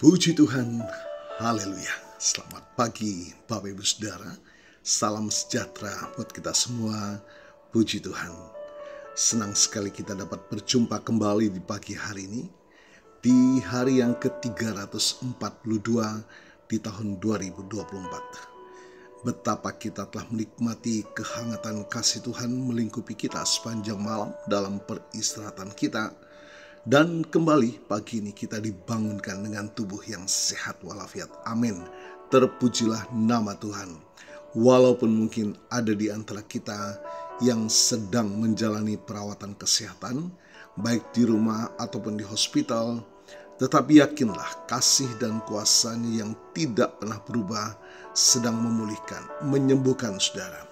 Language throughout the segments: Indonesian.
Puji Tuhan, haleluya. Selamat pagi Bapak Ibu Saudara. Salam sejahtera buat kita semua. Puji Tuhan. Senang sekali kita dapat berjumpa kembali di pagi hari ini. Di hari yang ke-342 di tahun 2024. Betapa kita telah menikmati kehangatan kasih Tuhan melingkupi kita sepanjang malam dalam peristirahatan kita. Dan kembali pagi ini kita dibangunkan dengan tubuh yang sehat walafiat. Amin. Terpujilah nama Tuhan. Walaupun mungkin ada di antara kita yang sedang menjalani perawatan kesehatan, baik di rumah ataupun di hospital, tetapi yakinlah kasih dan kuasa-Nya yang tidak pernah berubah sedang memulihkan, menyembuhkan saudara.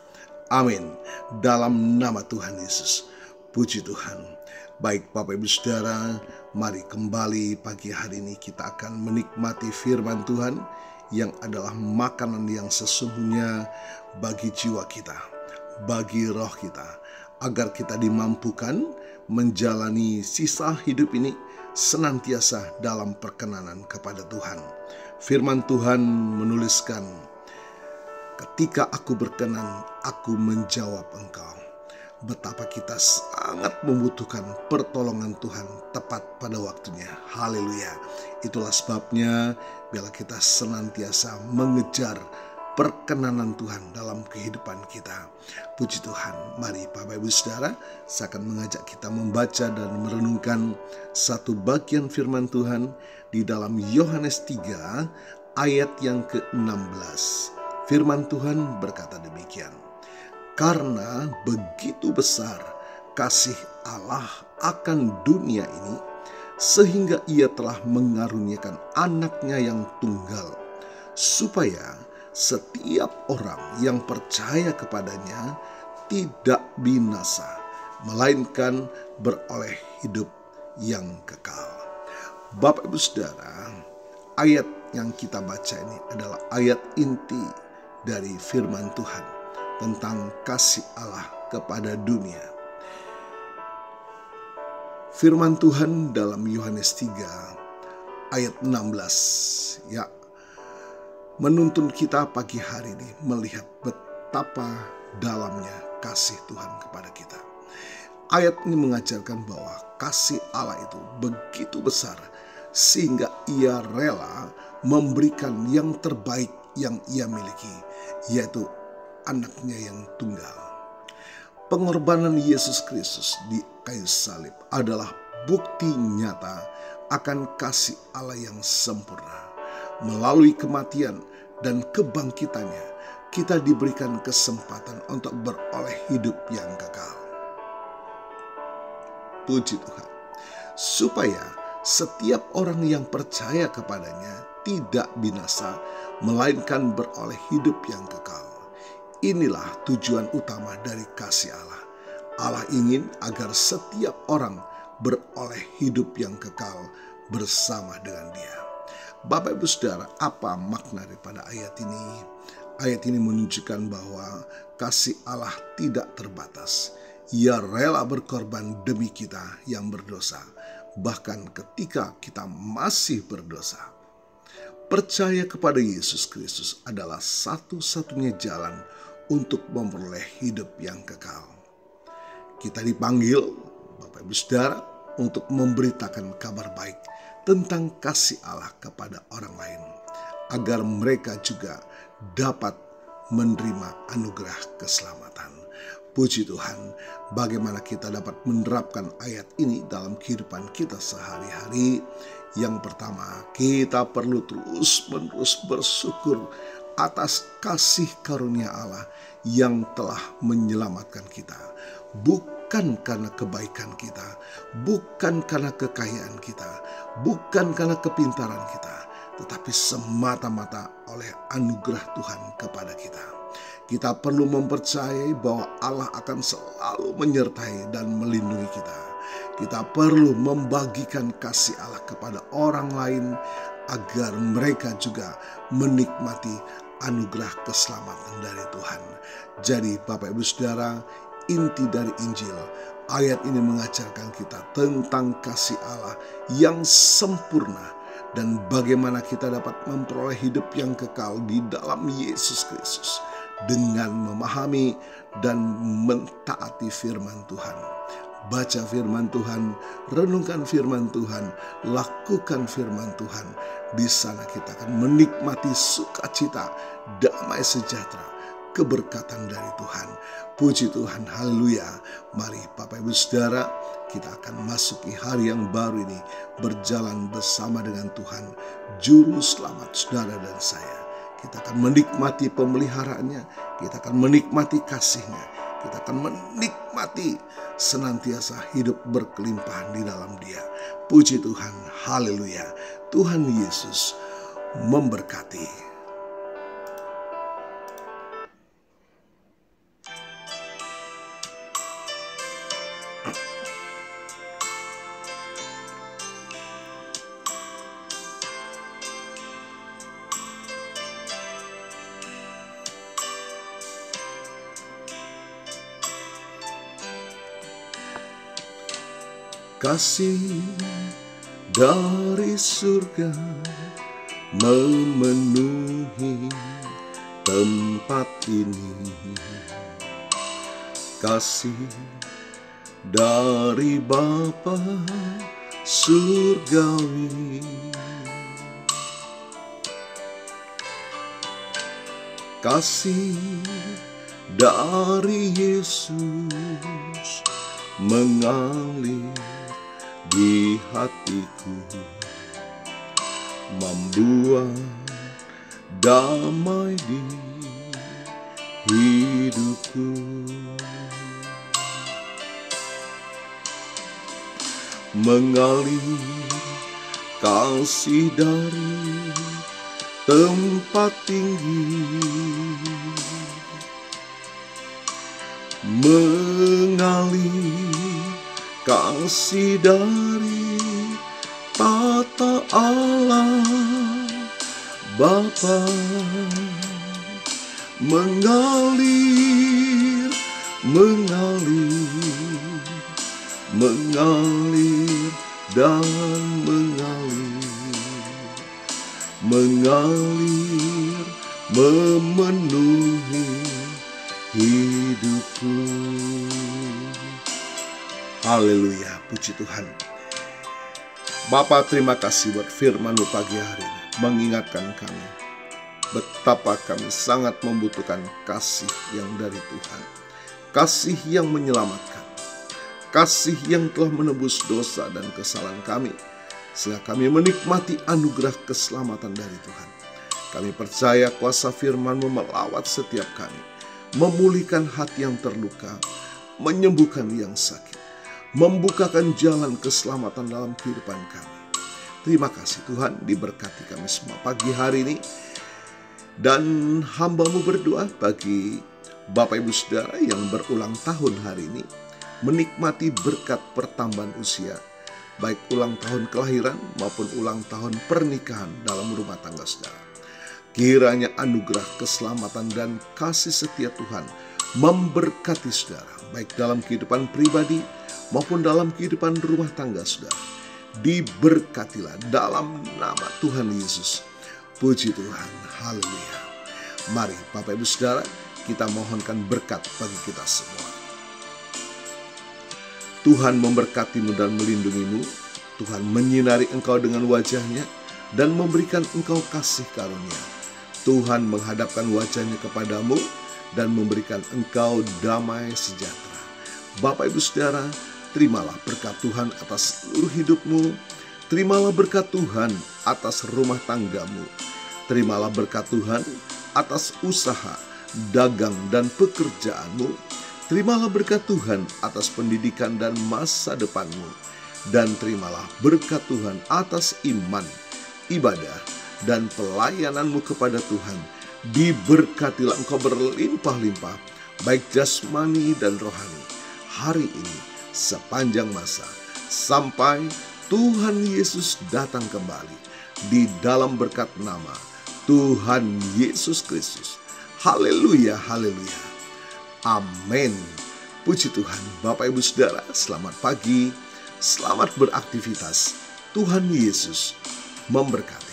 Amin. Dalam nama Tuhan Yesus. Puji Tuhan. Baik Bapak Ibu Saudara, mari kembali pagi hari ini kita akan menikmati firman Tuhan yang adalah makanan yang sesungguhnya bagi jiwa kita, bagi roh kita, agar kita dimampukan menjalani sisa hidup ini senantiasa dalam perkenanan kepada Tuhan. Firman Tuhan menuliskan, ketika aku berkenan, aku menjawab engkau. Betapa kita sangat membutuhkan pertolongan Tuhan tepat pada waktunya. Haleluya. Itulah sebabnya bila kita senantiasa mengejar perkenanan Tuhan dalam kehidupan kita. Puji Tuhan. Mari Bapak Ibu Saudara, saya akan mengajak kita membaca dan merenungkan satu bagian firman Tuhan di dalam Yohanes 3 ayat yang ke-16. Firman Tuhan berkata demikian. Karena begitu besar kasih Allah akan dunia ini, sehingga Ia telah mengaruniakan anaknya yang tunggal, supaya setiap orang yang percaya kepadanya tidak binasa, melainkan beroleh hidup yang kekal. Bapak Ibu Saudara, ayat yang kita baca ini adalah ayat inti dari firman Tuhan tentang kasih Allah kepada dunia. Firman Tuhan dalam Yohanes 3 ayat 16 ya menuntun kita pagi hari ini melihat betapa dalamnya kasih Tuhan kepada kita. Ayat ini mengajarkan bahwa kasih Allah itu begitu besar sehingga Ia rela memberikan yang terbaik yang Ia miliki, yaitu anaknya yang tunggal. Pengorbanan Yesus Kristus di kayu salib adalah bukti nyata akan kasih Allah yang sempurna. Melalui kematian dan kebangkitannya, kita diberikan kesempatan untuk beroleh hidup yang kekal. Puji Tuhan. Supaya setiap orang yang percaya kepadanya tidak binasa, melainkan beroleh hidup yang kekal. Inilah tujuan utama dari kasih Allah. Allah ingin agar setiap orang beroleh hidup yang kekal bersama dengan Dia. Bapak Ibu Saudara, apa makna daripada ayat ini? Ayat ini menunjukkan bahwa kasih Allah tidak terbatas. Ia rela berkorban demi kita yang berdosa, bahkan ketika kita masih berdosa. Percaya kepada Yesus Kristus adalah satu-satunya jalan untuk memperoleh hidup yang kekal. Kita dipanggil, Bapak Ibu Saudara, untuk memberitakan kabar baik tentang kasih Allah kepada orang lain, agar mereka juga dapat menerima anugerah keselamatan. Puji Tuhan, bagaimana kita dapat menerapkan ayat ini dalam kehidupan kita sehari-hari. Yang pertama, kita perlu terus-menerus bersyukur atas kasih karunia Allah yang telah menyelamatkan kita. Bukan karena kebaikan kita, bukan karena kekayaan kita, bukan karena kepintaran kita, tetapi semata-mata oleh anugerah Tuhan kepada kita. Kita perlu mempercayai bahwa Allah akan selalu menyertai dan melindungi kita. Kita perlu membagikan kasih Allah kepada orang lain agar mereka juga menikmati anugerah keselamatan dari Tuhan. Jadi Bapak Ibu Saudara, inti dari Injil, ayat ini mengajarkan kita tentang kasih Allah yang sempurna dan bagaimana kita dapat memperoleh hidup yang kekal di dalam Yesus Kristus dengan memahami dan mentaati firman Tuhan. Baca firman Tuhan, renungkan firman Tuhan, lakukan firman Tuhan. Di sana kita akan menikmati sukacita, damai sejahtera, keberkatan dari Tuhan. Puji Tuhan, haleluya. Mari Bapak Ibu Saudara, kita akan masuki hari yang baru ini, berjalan bersama dengan Tuhan, Juru Selamat saudara dan saya. Kita akan menikmati pemeliharaannya, kita akan menikmati kasih-Nya, kita akan menikmati senantiasa hidup berkelimpahan di dalam Dia. Puji Tuhan, haleluya. Tuhan Yesus memberkati. Kasih dari surga memenuhi tempat ini. Kasih dari Bapa surgawi. Kasih dari Yesus mengalir di hatiku, membuat damai di hidupku. Mengalir kasih dari tempat tinggi, mengalir kasih dari tata Allah Bapa, mengalir, mengalir, mengalir dan mengalir, mengalir memenuhi hidupku. Haleluya, puji Tuhan. Bapa, terima kasih buat firman-Mu pagi hari ini, mengingatkan kami betapa kami sangat membutuhkan kasih yang dari Tuhan. Kasih yang menyelamatkan, kasih yang telah menebus dosa dan kesalahan kami, sehingga kami menikmati anugerah keselamatan dari Tuhan. Kami percaya kuasa firman-Mu melawat setiap kami, memulihkan hati yang terluka, menyembuhkan yang sakit, membukakan jalan keselamatan dalam kehidupan kami. Terima kasih Tuhan, diberkati kami semua pagi hari ini. Dan hamba-Mu berdoa bagi Bapak Ibu Saudara yang berulang tahun hari ini, menikmati berkat pertambahan usia, baik ulang tahun kelahiran maupun ulang tahun pernikahan dalam rumah tangga saudara. Kiranya anugerah keselamatan dan kasih setia Tuhan memberkati saudara, baik dalam kehidupan pribadi maupun dalam kehidupan rumah tangga saudara. Diberkatilah dalam nama Tuhan Yesus. Puji Tuhan, haleluya. Mari Bapak Ibu Saudara, kita mohonkan berkat bagi kita semua. Tuhan memberkatimu dan melindungimu. Tuhan menyinari engkau dengan wajah-Nya dan memberikan engkau kasih karunia. Tuhan menghadapkan wajah-Nya kepadamu dan memberikan engkau damai sejahtera. Bapak Ibu Saudara, terimalah berkat Tuhan atas seluruh hidupmu. Terimalah berkat Tuhan atas rumah tanggamu. Terimalah berkat Tuhan atas usaha, dagang, dan pekerjaanmu. Terimalah berkat Tuhan atas pendidikan dan masa depanmu. Dan terimalah berkat Tuhan atas iman, ibadah, dan pelayananmu kepada Tuhan. Diberkatilah engkau berlimpah-limpah, baik jasmani dan rohani, hari ini sepanjang masa, sampai Tuhan Yesus datang kembali di dalam berkat nama Tuhan Yesus Kristus. Haleluya, haleluya. Amin. Puji Tuhan. Bapak Ibu Saudara, selamat pagi, selamat beraktivitas. Tuhan Yesus memberkati.